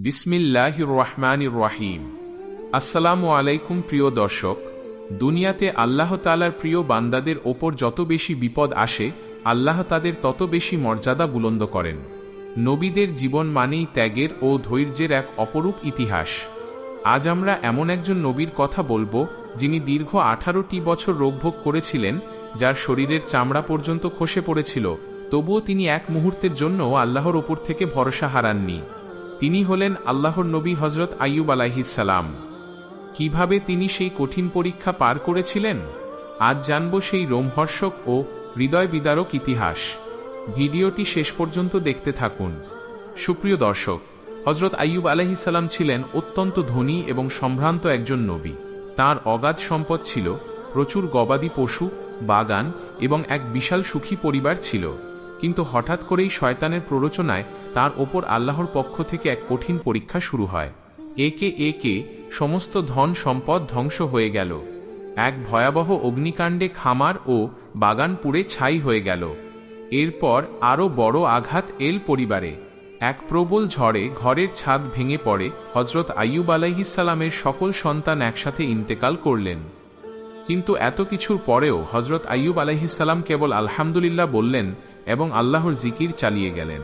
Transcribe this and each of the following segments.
বিসমিল্লাহির রহমানির রহিম। আসসালামু আলাইকুম প্রিয় দর্শক। দুনিয়াতে আল্লাহ তাআলার প্রিয় বান্দাদের ওপর যত বেশি বিপদ আসে, আল্লাহ তাদের তত বেশি মর্যাদা বুলন্দ করেন। নবীদের জীবন মানেই ত্যাগের ও ধৈর্যের এক অপরূপ ইতিহাস। আজ আমরা এমন একজন নবীর কথা বলবো, যিনি দীর্ঘ 18টি বছর রোগভোগ করেছিলেন, যার শরীরের চামড়া পর্যন্ত খসে পড়েছিল, তবুও তিনি এক মুহূর্তের জন্য আল্লাহর ওপর থেকে ভরসা হারাননি। তিনি হলেন আল্লাহর নবী হযরত আইয়ুব আলাইহিস সালাম। কিভাবে তিনি সেই কঠিন পরীক্ষা পার করেছিলেন, আজ জানব সেই রোমহর্ষক ও হৃদয় বিদারক ইতিহাস। ভিডিওটি শেষ পর্যন্ত দেখতে থাকুন। সুপ্রিয় দর্শক, হযরত আইয়ুব আলাইহিস সালাম ছিলেন অত্যন্ত ধনী এবং সম্ভ্রান্ত একজন নবী। তাঁর অগাধ সম্পদ ছিল, প্রচুর গবাদি পশু, বাগান এবং এক বিশাল সুখী পরিবার ছিল। কিন্তু হঠাৎ করেই শয়তানের প্ররোচনায় তার ওপর আল্লাহর পক্ষ থেকে এক কঠিন পরীক্ষা শুরু হয়। একে একে সমস্ত ধন সম্পদ ধ্বংস হয়ে গেল। এক ভয়াবহ অগ্নিকাণ্ডে খামার ও বাগান পুড়ে ছাই হয়ে গেল। এরপর আরও বড় আঘাত এল পরিবারে। এক প্রবল ঝড়ে ঘরের ছাদ ভেঙে পড়ে। হযরত আইয়ুব আলাইহিস সালামের সকল সন্তান একসাথে ইন্তেকাল করলেন। কিন্তু এত কিছুর পরেও হযরত আইয়ুব আলাইহিস সালাম কেবল আলহামদুলিল্লাহ বললেন এবং আল্লাহর জিকির চালিয়ে গেলেন।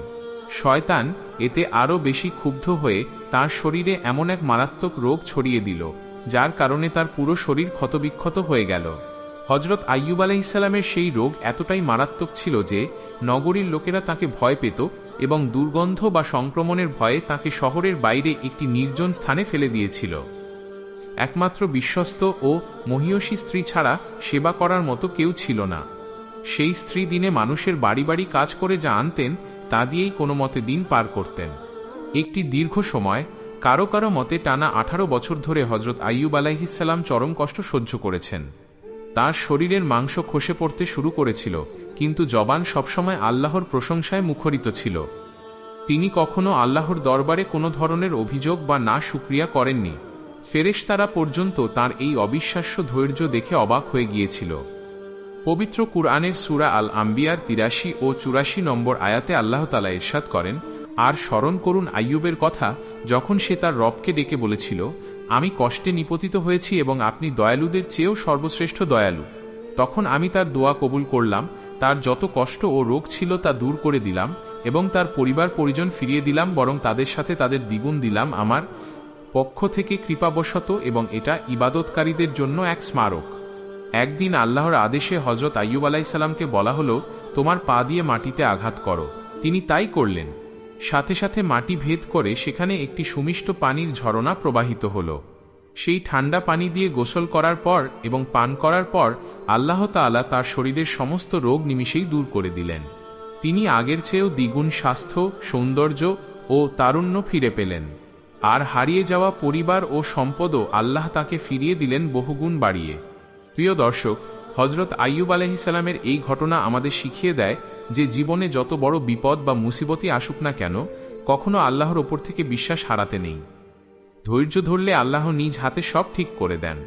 শয়তান এতে আরও বেশি ক্ষুব্ধ হয়ে তার শরীরে এমন এক মারাত্মক রোগ ছড়িয়ে দিল, যার কারণে তার পুরো শরীর ক্ষতবিক্ষত হয়ে গেল। হযরত আইয়ুব আলাইহিস সালামের সেই রোগ এতটাই মারাত্মক ছিল যে নগরীর লোকেরা তাকে ভয় পেত এবং দুর্গন্ধ বা সংক্রমণের ভয়ে তাকে শহরের বাইরে একটি নির্জন স্থানে ফেলে দিয়েছিল। একমাত্র বিশ্বস্ত ও মহিয়সী স্ত্রী ছাড়া সেবা করার মতো কেউ ছিল না। সেই স্ত্রী দিনে মানুষের বাড়ি বাড়ি কাজ করে যা আনতেন, তা দিয়েই কোনো মতে দিন পার করতেন। একটি দীর্ঘ সময়, কারো কারো মতে টানা 18 বছর ধরে হযরত আইয়ুব আলাইহিস সালাম চরম কষ্ট সহ্য করেছেন। তার শরীরের মাংস খসে পড়তে শুরু করেছিল, কিন্তু জবান সবসময় আল্লাহর প্রশংসায় মুখরিত ছিল। তিনি কখনো আল্লাহর দরবারে কোনো ধরনের অভিযোগ বা না শুকরিয়া করেননি। ফেরেশতারা পর্যন্ত তার এই অবিশ্বাস্য ধৈর্য দেখে অবাক হয়ে গিয়েছিল। পবিত্র কুরআনের সূরা আল আম্বিয়ার 83 ও 84 নম্বর আয়াতে আল্লাহ তাআলা ইরশাদ করেন, আর স্মরণ করুন আইয়ুবের কথা, যখন সে তার রবকে ডেকে বলেছিল, আমি কষ্টে নিপতিত হয়েছি এবং আপনি দয়ালুদের চেয়েও সর্বশ্রেষ্ঠ দয়ালু। তখন আমি তার দোয়া কবুল করলাম, তার যত কষ্ট ও রোগ ছিল তা দূর করে দিলাম এবং তার পরিবার পরিজন ফিরিয়ে দিলাম, বরং তাদের সাথে তাদের দ্বিগুণ দিলাম আমার পক্ষ থেকে কৃপাবশত, এবং এটা ইবাদতকারীদের জন্য এক স্মারক। একদিন আল্লাহর আদেশে হযরত আইয়ুব আলাইহিস সালামকে বলা হলো, তোমার পা দিয়ে মাটিতে আঘাত করো। তিনি তাই করলেন। সাথে সাথে মাটি ভেদ করে সেখানে একটি সুমিষ্ট পানির ঝরনা প্রবাহিত হল। সেই ঠান্ডা পানি দিয়ে গোসল করার পর এবং পান করার পর আল্লাহ তাআলা তার শরীরের সমস্ত রোগ নিমিষেই দূর করে দিলেন। তিনি আগের চেয়েও দ্বিগুণ স্বাস্থ্য, সৌন্দর্য ও তারুণ্য ফিরে পেলেন। আর হারিয়ে যাওয়া পরিবার ও সম্পদও আল্লাহ তাকে ফিরিয়ে দিলেন বহুগুণ বাড়িয়ে। প্রিয় দর্শক, হযরত আইয়ুব আলাইহিস সালামের এই ঘটনা আমাদের শিখিয়ে দেয় যে জীবনে যত বড় বিপদ বা মুসিবতই আসুক না কেন, কখনো আল্লাহর ওপর থেকে বিশ্বাস হারাতে নেই। ধৈর্য ধরলে আল্লাহ নিজ হাতে সব ঠিক করে দেন।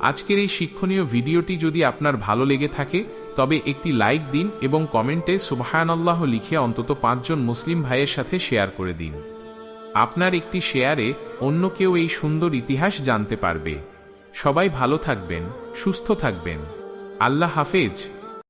আজকের এই শিক্ষণীয় ভিডিওটি যদি আপনার ভালো লেগে থাকে, তবে একটি লাইক দিন এবং কমেন্টে সুবহানাল্লাহ লিখে অন্তত 5 জন মুসলিম ভাইয়ের সাথে শেয়ার করে দিন। আপনার একটি শেয়ারে অন্য কেউ এই সুন্দর ইতিহাস জানতে পারবে। সবাই ভালো থাকবেন, সুস্থ থাকবেন। আল্লাহ হাফেজ।